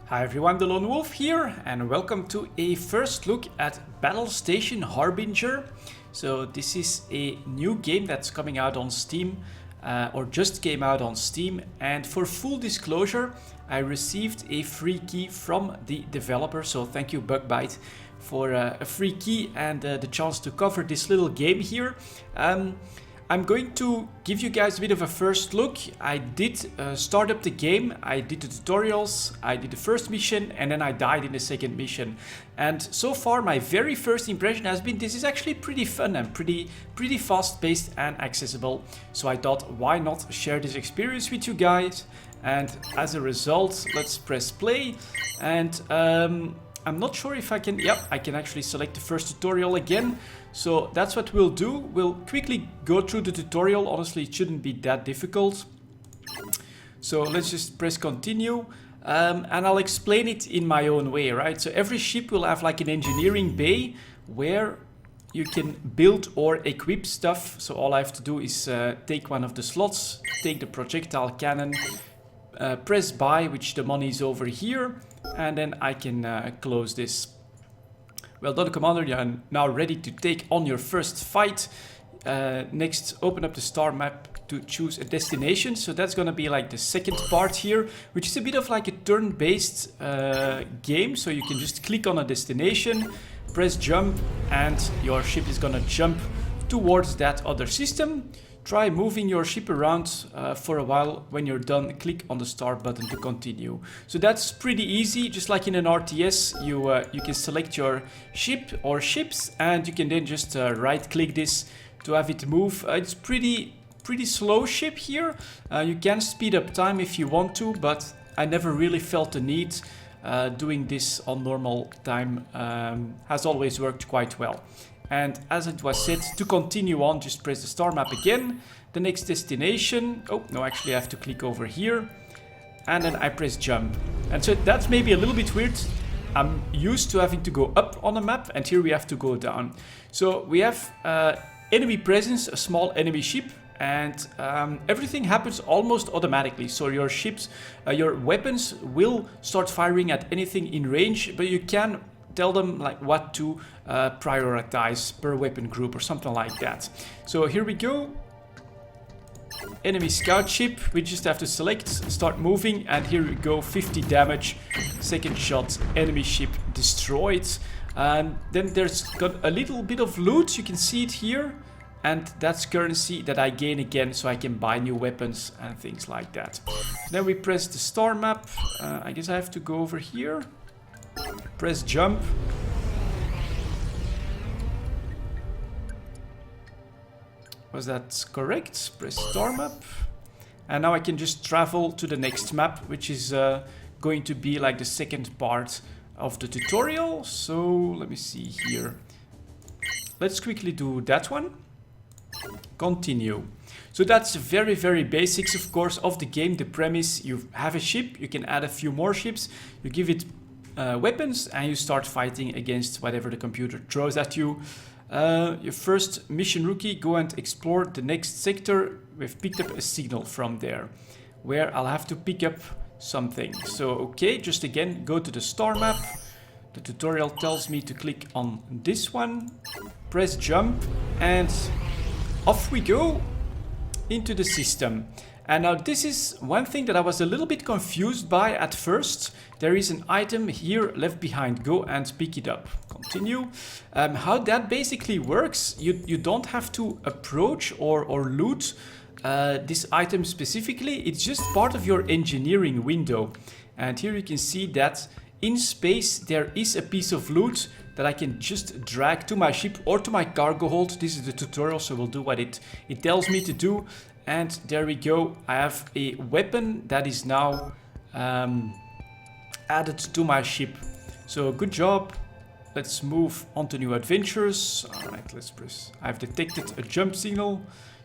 Hi everyone, delonewolf here, and welcome to a first look at Battlestation Harbinger. So this is a new game that's coming out on Steam, or just came out on Steam, and for full disclosure, I received a free key from the developer, so thank you Bugbite for a free key and the chance to cover this little game here. I'm going to give you guys a bit of a first look. I did start up the game, I did the tutorials, I did the first mission, and then I died in the second mission. And so far my very first impression has been this is actually pretty fun and pretty fast-paced and accessible. So I thought, why not share this experience with you guys? And as a result, let's press play. And I'm not sure if I can, yep, I can actually select the first tutorial again. So that's what we'll do. We'll quickly go through the tutorial. Honestly, it shouldn't be that difficult. So let's just press continue. And I'll explain it in my own way, right? So every ship will have like an engineering bay where you can build or equip stuff. So all I have to do is take one of the slots, take the projectile cannon, press buy, which the money is over here, and then I can close this. Well done, Commander, you are now ready to take on your first fight. Next, open up the star map to choose a destination. So that's gonna be like the second part here, which is a bit of like a turn-based game. So you can just click on a destination, press jump, and your ship is gonna jump towards that other system. Try moving your ship around for a while. When you're done, click on the start button to continue. So that's pretty easy. Just like in an RTS, you can select your ship or ships, and you can then just right-click this to have it move. It's pretty slow ship here. You can speed up time if you want to, but I never really felt the need. Doing this on normal time has always worked quite well. And as it was said, to continue on, just press the star map again. The next destination, oh no, actually I have to click over here. And then I press jump. And so that's maybe a little bit weird. I'm used to having to go up on a map, and here we have to go down. So we have enemy presence, a small enemy ship, and everything happens almost automatically. So your ships, your weapons will start firing at anything in range, but you can tell them like what to prioritize per weapon group or something like that. So here we go. Enemy scout ship, we just have to select, start moving, and here we go, 50 damage, second shot, enemy ship destroyed. Then there's got a little bit of loot, you can see it here, and that's currency that I gain again, so I can buy new weapons and things like that. Then we press the star map. I guess I have to go over here. Press jump. Was that correct? Press star map. And now I can just travel to the next map, which is going to be like the second part of the tutorial. So let me see here. Let's quickly do that one. Continue. So that's very basics, of course, of the game. The premise: you have a ship, you can add a few more ships, you give it weapons, and you start fighting against whatever the computer throws at you. Your first mission, rookie, go and explore the next sector. We've picked up a signal from there where I'll have to pick up something. So okay, just again go to the star map. The tutorial tells me to click on this one, press jump, and off we go into the system. And now this is one thing that I was a little bit confused by at first. There is an item here left behind. Go and pick it up. Continue. How that basically works, you don't have to approach or loot this item specifically. It's just part of your engineering window. And here you can see that in space there is a piece of loot that I can just drag to my ship or to my cargo hold. This is the tutorial, so we'll do what it tells me to do. And there we go, I have a weapon that is now added to my ship. So good job. Let's move on to new adventures. Alright, let's press. I've detected a jump signal.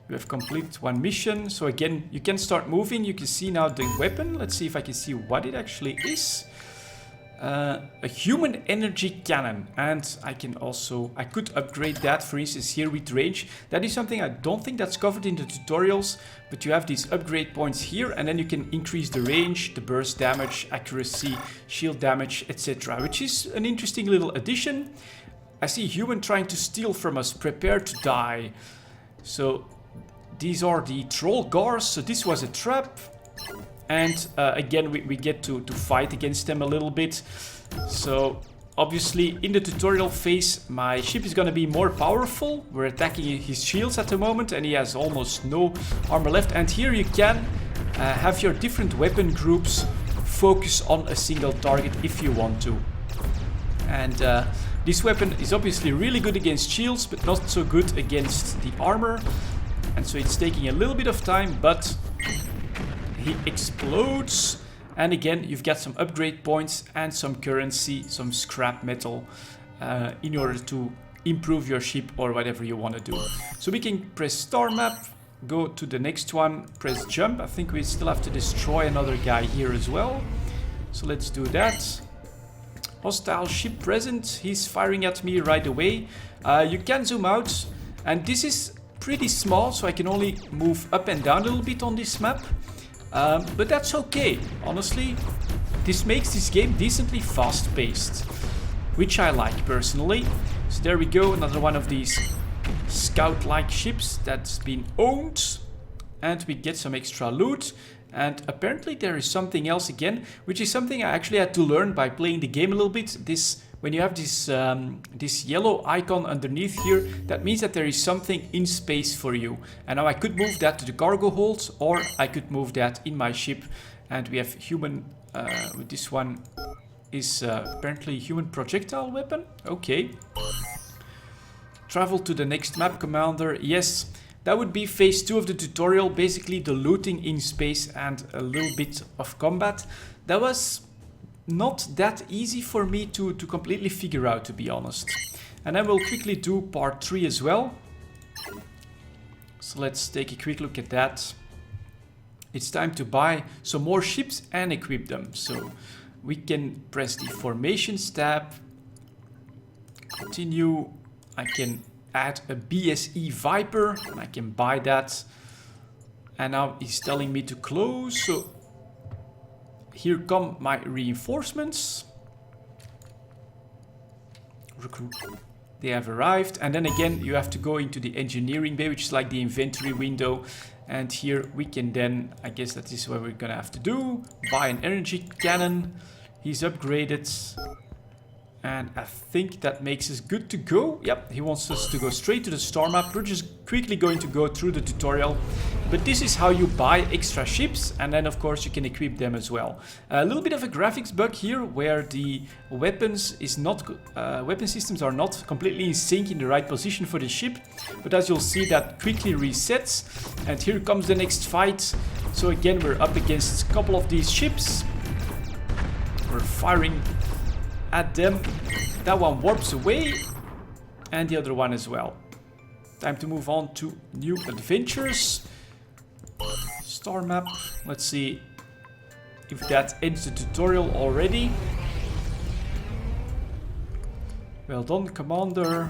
You have completed one mission. So again, you can start moving. You can see now the weapon. Let's see if I can see what it actually is. a human energy cannon, and I could upgrade that, for instance, here with range. That is something I don't think that's covered in the tutorials, but you have these upgrade points here, and then you can increase the range, the burst damage, accuracy, shield damage, etc., which is an interesting little addition. I see a human trying to steal from us. Prepare to die. So these are the troll gars. So this was a trap. And again, we get to fight against them a little bit. So obviously in the tutorial phase, my ship is going to be more powerful. We're attacking his shields at the moment, and he has almost no armor left. And here you can have your different weapon groups focus on a single target if you want to. And this weapon is obviously really good against shields, but not so good against the armor. And so it's taking a little bit of time, but he explodes. And again, you've got some upgrade points and some currency, some scrap metal, in order to improve your ship or whatever you want to do. So we can press star map, go to the next one, press jump. I think we still have to destroy another guy here as well. So let's do that. Hostile ship present. He's firing at me right away. You can zoom out, and this is pretty small, so I can only move up and down a little bit on this map. But that's okay, honestly. This makes this game decently fast-paced, which I like personally. So there we go, another one of these scout-like ships that's been owned. And we get some extra loot. And apparently there is something else again, which is something I actually had to learn by playing the game a little bit. When you have this yellow icon underneath here, that means that there is something in space for you. And now I could move that to the cargo hold, or I could move that in my ship. And we have human, with this one is apparently human projectile weapon. Okay. Travel to the next map, Commander. Yes. That would be phase 2 of the tutorial, basically the looting in space and a little bit of combat. That was not that easy for me to completely figure out, to be honest. And then we'll quickly do part 3 as well. So let's take a quick look at that. It's time to buy some more ships and equip them. So we can press the formations tab. Continue. I can add a BSE Viper, and I can buy that. And now he's telling me to close, so here come my reinforcements. They have arrived, and then again you have to go into the engineering bay, which is like the inventory window. And here we can then, I guess that is what we're gonna have to do, buy an energy cannon. He's upgraded. And I think that makes us good to go. Yep, he wants us to go straight to the star map. We're just quickly going to go through the tutorial. But this is how you buy extra ships. And then, of course, you can equip them as well. A little bit of a graphics bug here, where the weapons weapon systems are not completely in sync in the right position for the ship. But as you'll see, that quickly resets. And here comes the next fight. So again, we're up against a couple of these ships. We're firing at them. That one warps away, and the other one as well. Time to move on to new adventures. Star map. Let's see if that ends the tutorial already. Well done, Commander.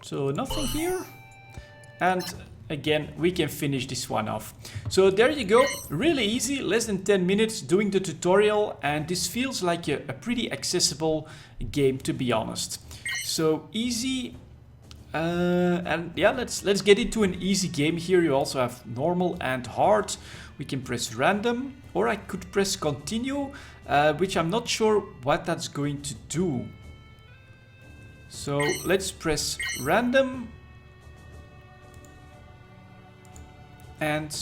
So nothing here. And again, we can finish this one off. So there you go, really easy, less than 10 minutes doing the tutorial, and this feels like a pretty accessible game, to be honest. So easy, and yeah, let's get into an easy game here. You also have normal and hard. We can press random, or I could press continue, which I'm not sure what that's going to do. So let's press random. And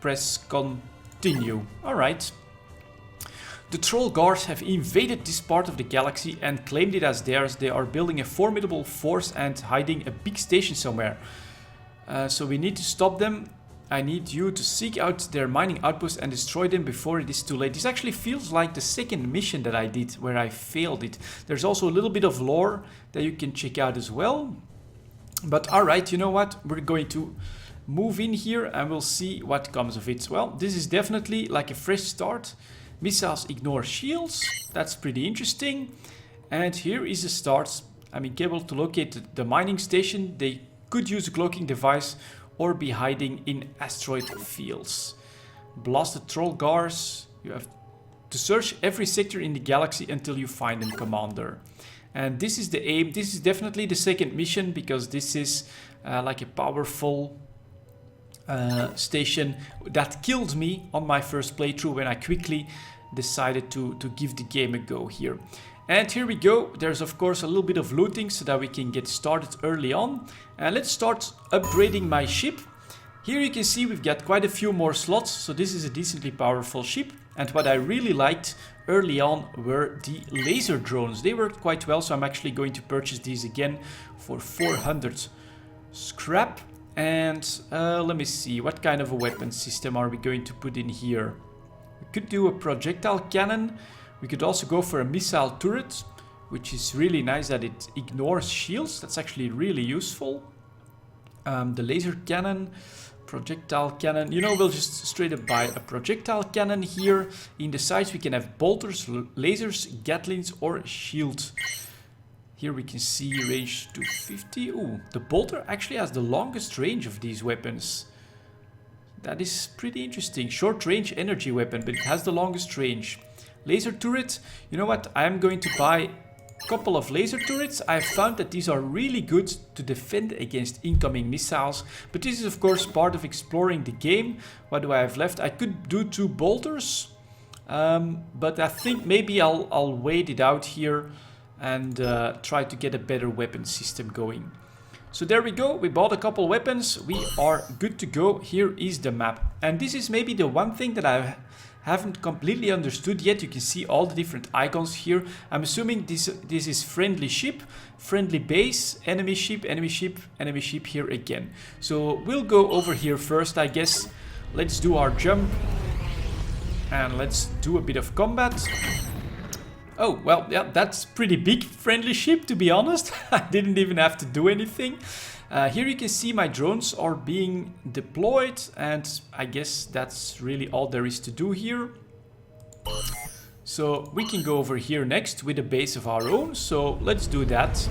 press continue. Alright. The troll guards have invaded this part of the galaxy and claimed it as theirs. They are building a formidable force and hiding a big station somewhere. So we need to stop them. I need you to seek out their mining outposts and destroy them before it is too late. This actually feels like the second mission that I did, where I failed it. There's also a little bit of lore that you can check out as well. But alright, you know what? We're going to move in here and we'll see what comes of it. Well, this is definitely like a fresh start. Missiles ignore shields. That's pretty interesting. And here is the start. I mean, able to locate the mining station. They could use a cloaking device or be hiding in asteroid fields. Blasted troll gars. You have to search every sector in the galaxy until you find them, Commander. And this is the aim. This is definitely the second mission because this is like a powerful station that killed me on my first playthrough when I quickly decided to give the game a go here. And here we go. There's of course a little bit of looting so that we can get started early on. And let's start upgrading my ship. Here you can see we've got quite a few more slots, so this is a decently powerful ship. And what I really liked early on were the laser drones. They worked quite well, so I'm actually going to purchase these again for 400 scrap. And let me see, what kind of a weapon system are we going to put in here? We could do a projectile cannon. We could also go for a missile turret, which is really nice that it ignores shields. That's actually really useful. The laser cannon, projectile cannon. You know, we'll just straight up buy a projectile cannon here. In the sides we can have bolters, lasers, gatlings or shield. Here we can see range 250. Ooh, the bolter actually has the longest range of these weapons. That is pretty interesting. Short range energy weapon, but it has the longest range. Laser turret. You know what? I'm going to buy a couple of laser turrets. I've found that these are really good to defend against incoming missiles. But this is of course part of exploring the game. What do I have left? I could do 2 bolters. But I think maybe I'll wait it out here and try to get a better weapon system going. So there we go, we bought a couple weapons, we are good to go. Here is the map. And this is maybe the one thing that I haven't completely understood yet. You can see all the different icons here. I'm assuming this is friendly ship, friendly base, enemy ship, enemy ship, enemy ship here again. So we'll go over here first, I guess. Let's do our jump. And let's do a bit of combat. Oh, well, yeah, that's pretty big friendly ship, to be honest. I didn't even have to do anything. Here you can see my drones are being deployed, and I guess that's really all there is to do here. So we can go over here next with a base of our own, so let's do that.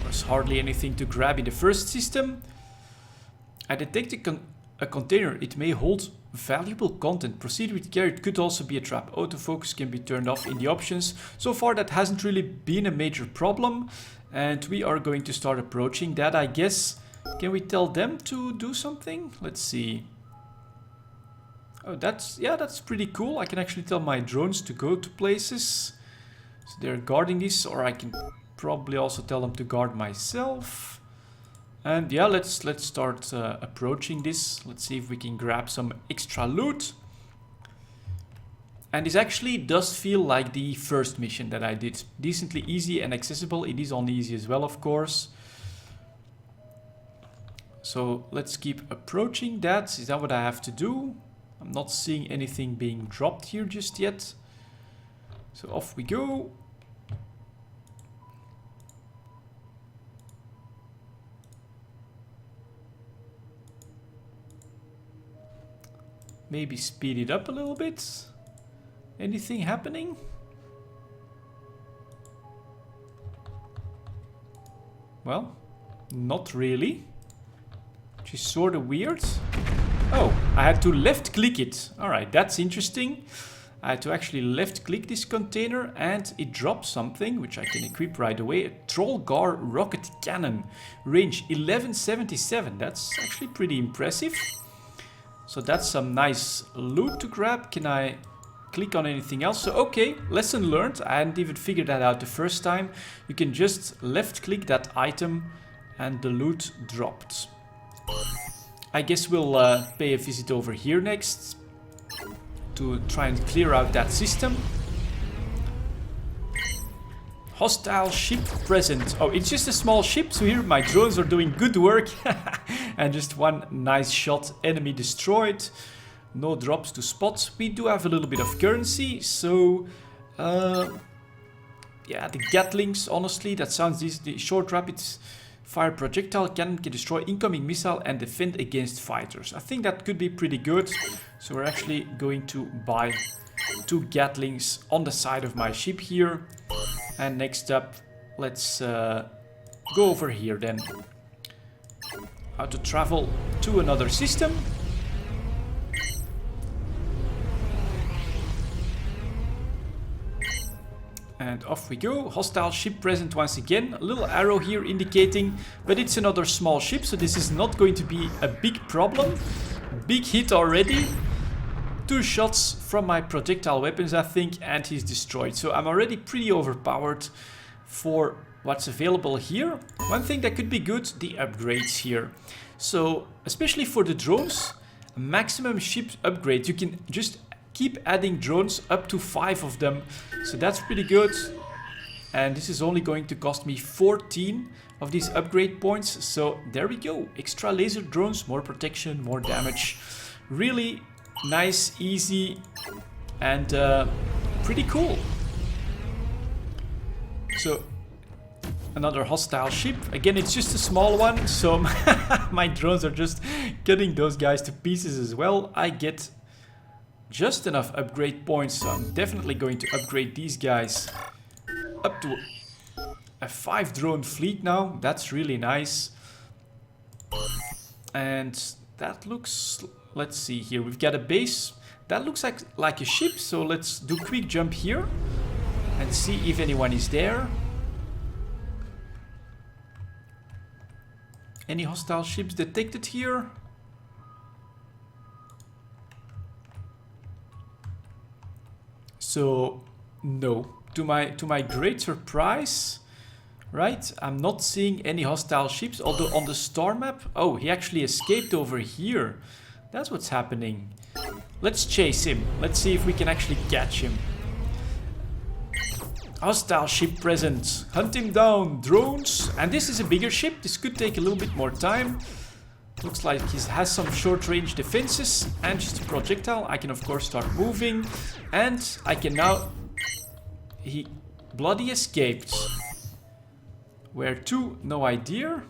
There's hardly anything to grab in the first system. I detect a container. It may hold valuable content. Proceed with care. It could also be a trap. Autofocus can be turned off in the options. So far that hasn't really been a major problem. And we are going to start approaching that, I guess. Can we tell them to do something? Let's see. Oh, that's pretty cool. I can actually tell my drones to go to places. So they're guarding this, or I can probably also tell them to guard myself. And yeah, let's start approaching this. Let's see if we can grab some extra loot. And this actually does feel like the first mission that I did. Decently easy and accessible. It is on easy as well, of course. So let's keep approaching that. Is that what I have to do? I'm not seeing anything being dropped here just yet. So off we go. Maybe speed it up a little bit. Anything happening? Well, not really. Which is sort of weird. Oh, I had to left click it. Alright, that's interesting. I had to actually left click this container and it dropped something which I can equip right away. A Trollgar rocket cannon. Range 1177. That's actually pretty impressive. So that's some nice loot to grab. Can I click on anything else? So okay, lesson learned. I hadn't even figured that out the first time. You can just left click that item and the loot dropped. I guess we'll pay a visit over here next to try and clear out that system. Hostile ship present. Oh, it's just a small ship, so here my drones are doing good work. And just one nice shot, enemy destroyed. No drops to spot. We do have a little bit of currency, so yeah, the Gatlings, honestly, that sounds decent. The short rapid Fire projectile cannon can destroy incoming missile and defend against fighters. I think that could be pretty good. So we're actually going to buy 2 Gatlings on the side of my ship here. And next up, let's go over here then. How to travel to another system. And off we go. Hostile ship present once again. A little arrow here indicating, but it's another small ship, so this is not going to be a big problem. Big hit already. 2 shots from my projectile weapons, I think, and he's destroyed. So I'm already pretty overpowered for what's available here. One thing that could be good, the upgrades here. So, especially for the drones, maximum ship upgrade. You can just keep adding drones, up to 5 of them. So that's pretty good. And this is only going to cost me 14 of these upgrade points. So there we go. Extra laser drones, more protection, more damage. Really nice, easy, and pretty cool. So another hostile ship. Again, it's just a small one, so my drones are just cutting those guys to pieces as well. I get just enough upgrade points, so I'm definitely going to upgrade these guys up to a 5 drone fleet now. That's really nice. And that looks, let's see here, we've got a base. That looks like a ship, so let's do quick jump here and see if anyone is there. Any hostile ships detected here? So no, to my great surprise, right? I'm not seeing any hostile ships, although on the star map, oh, he actually escaped over here. That's what's happening. Let's chase him. Let's see if we can actually catch him. Hostile ship present. Hunt him down. Drones. And this is a bigger ship. This could take a little bit more time. Looks like he has some short-range defenses and just a projectile. I can of course start moving, and I can now... He bloody escaped. Where to? No idea.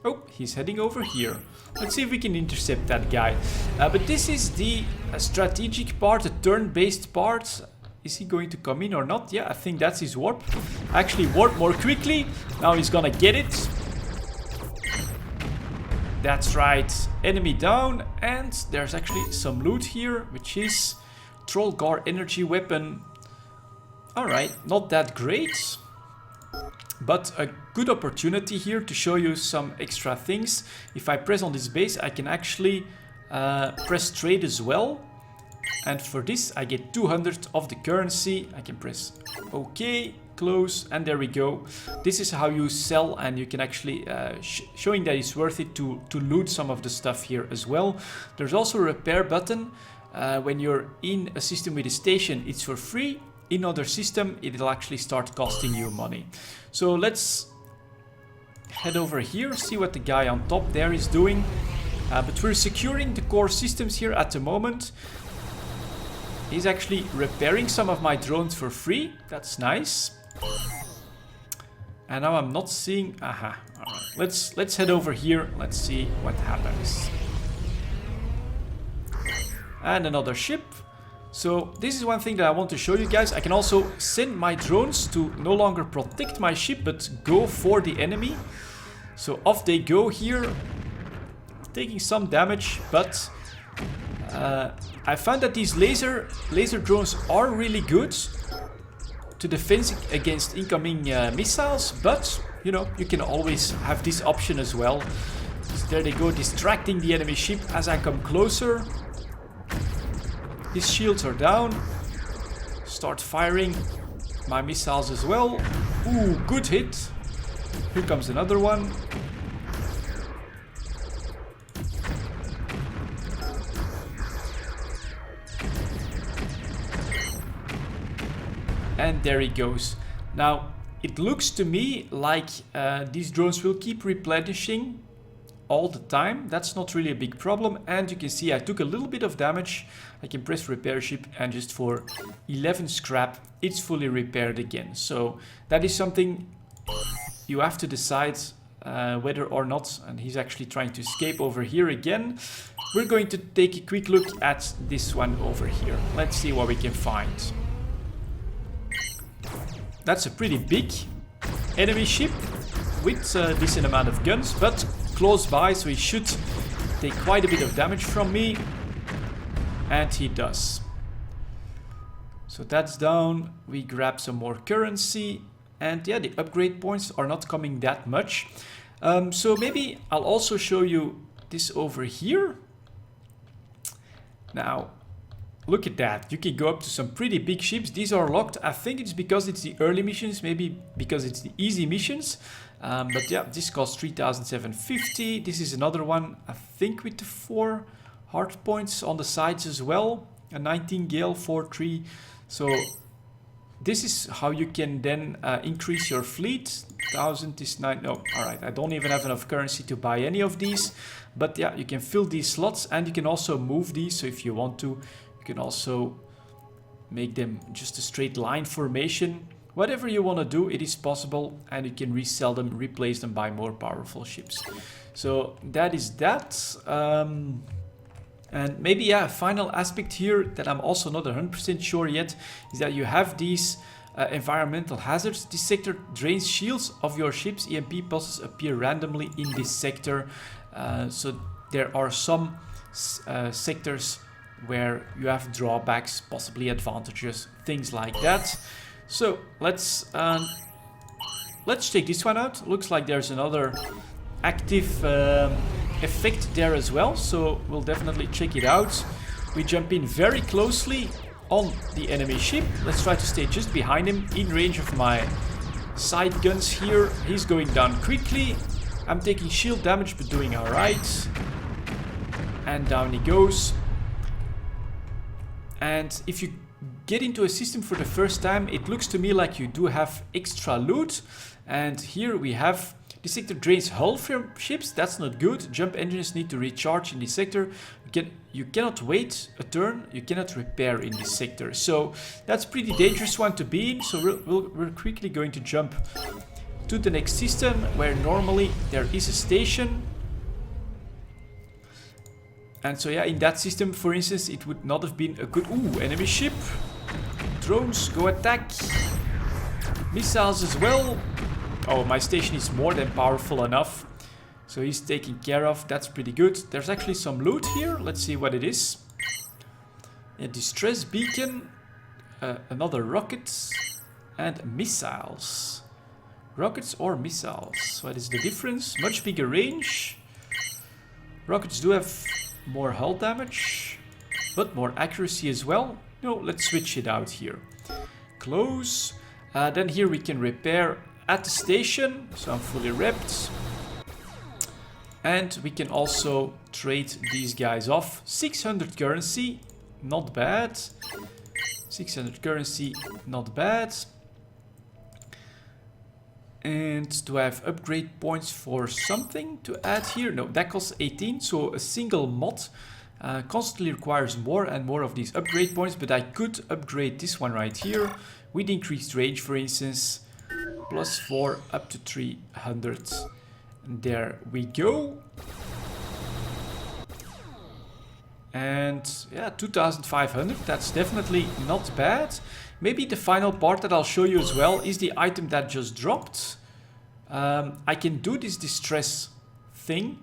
Oh, he's heading over here. Let's see if we can intercept that guy. But this is the strategic part, the turn-based part. Is he going to come in or not? Yeah, I think that's his warp. Actually warp more quickly. Now he's gonna get it. That's right. Enemy down. And there's actually some loot here, which is Trollgar energy weapon. Alright, not that great. But a good opportunity here to show you some extra things. If I press on this base, I can actually press trade as well. And for this, I get 200 of the currency. I can press OK, close, and there we go. This is how you sell, and you can actually, showing that it's worth it to loot some of the stuff here as well. There's also a repair button. When you're in a system with a station, it's for free. In other system, it'll actually start costing you money. So let's head over here, see what the guy on top there is doing. But we're securing the core systems here at the moment. He's actually repairing some of my drones for free. That's nice. And now I'm not seeing... Aha. All right. Let's head over here. Let's see what happens. And another ship. So this is one thing that I want to show you guys. I can also send my drones to no longer protect my ship, but go for the enemy. So off they go here, taking some damage, but I found that these laser drones are really good to defend against incoming missiles, but you know, you can always have this option as well. So there they go, distracting the enemy ship as I come closer. His shields are down. Start firing my missiles as well. Ooh, good hit. Here comes another one. And there he goes. Now, it looks to me like these drones will keep replenishing all the time. That's not really a big problem. And you can see I took a little bit of damage. I can press repair ship, and just for 11 scrap, it's fully repaired again. So that is something you have to decide whether or not, and he's actually trying to escape over here again. We're going to take a quick look at this one over here. Let's see what we can find. That's a pretty big enemy ship with a decent amount of guns, but close by, so he should take quite a bit of damage from me. And he does. So that's down. We grab some more currency. And yeah, the upgrade points are not coming that much. So maybe I'll also show you this over here. Now, look at that. You can go up to some pretty big ships. These are locked. I think it's because it's the early missions, maybe because it's the easy missions. But yeah, this costs 3,750. This is another one, I think, with the 4 hard points on the sides as well. A 19 Gale 4-3. So this is how you can then increase your fleet. 1,000 is 9. No, alright, I don't even have enough currency to buy any of these. But yeah, you can fill these slots and you can also move these. So if you want to, you can also make them just a straight line formation. Whatever you want to do, it is possible, and you can resell them, replace them by more powerful ships. So that is that. And maybe, yeah, a final aspect here that I'm also not 100% sure yet is that you have these environmental hazards. This sector drains shields of your ships. EMP pulses appear randomly in this sector. So there are some sectors where you have drawbacks, possibly advantages, things like that. So let's take this one out. Looks like there's another active effect there as well, so we'll definitely check it out. We jump in very closely on the enemy ship. Let's try to stay just behind him, in range of my side guns here. He's going down quickly. I'm taking shield damage, but doing alright. And down he goes. And if you get into a system for the first time, it looks to me like you do have extra loot. And here we have, this sector drains hull from ships. That's not good. Jump engines need to recharge in this sector. You cannot wait a turn. You cannot repair in this sector. So that's a pretty dangerous one to be in. So we're quickly going to jump to the next system, where normally there is a station. And so yeah, in that system, for instance, it would not have been a good... Ooh, enemy ship. Drones, go attack. Missiles as well. Oh, my station is more than powerful enough. So he's taken care of. That's pretty good. There's actually some loot here. Let's see what it is. A distress beacon. Another rocket. And missiles. Rockets or missiles? What is the difference? Much bigger range. Rockets do have more hull damage, but more accuracy as well. No, let's switch it out here. Close. Then here we can repair at the station, so I'm fully repped. And we can also trade these guys off. 600 currency, not bad. 600 currency, not bad. And do I have upgrade points for something to add here? No, that costs 18, so a single mod constantly requires more and more of these upgrade points, but I could upgrade this one right here with increased range, for instance. +4 up to 300. And there we go. And yeah, 2,500, that's definitely not bad. Maybe the final part that I'll show you as well is the item that just dropped. I can do this distress thing.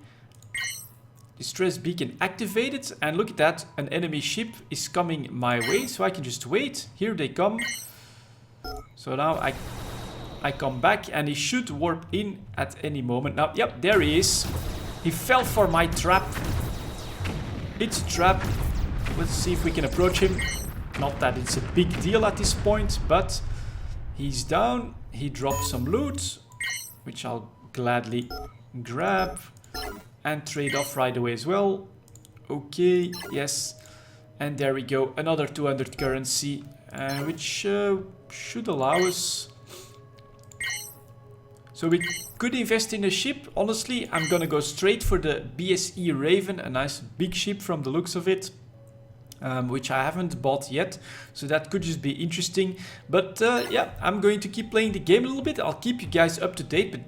Distress beacon activated, and look at that, an enemy ship is coming my way, so I can just wait. Here they come. So now I come back, and he should warp in at any moment. Now, yep, there he is. He fell for my trap. It's a trap. Let's see if we can approach him. Not that it's a big deal at this point, but he's down. He dropped some loot, which I'll gladly grab and trade off right away as well. Okay, yes. And there we go. Another 200 currency, which should allow us. So we could invest in a ship. Honestly, I'm gonna go straight for the BSE Raven, a nice big ship from the looks of it. which I haven't bought yet, so that could just be interesting. But yeah, I'm going to keep playing the game a little bit. I'll keep you guys up to date, but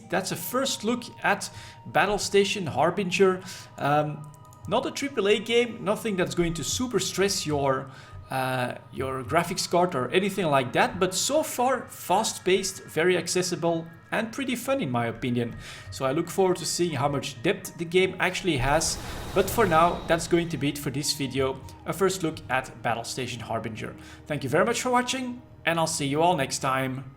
that's a first look at Battlestation Harbinger. Not a AAA game, nothing that's going to super stress your graphics card or anything like that, but so far fast-paced, very accessible, and pretty fun in my opinion. So I look forward to seeing how much depth the game actually has. But for now, that's going to be it for this video, a first look at Battlestation Harbinger. Thank you very much for watching, and I'll see you all next time.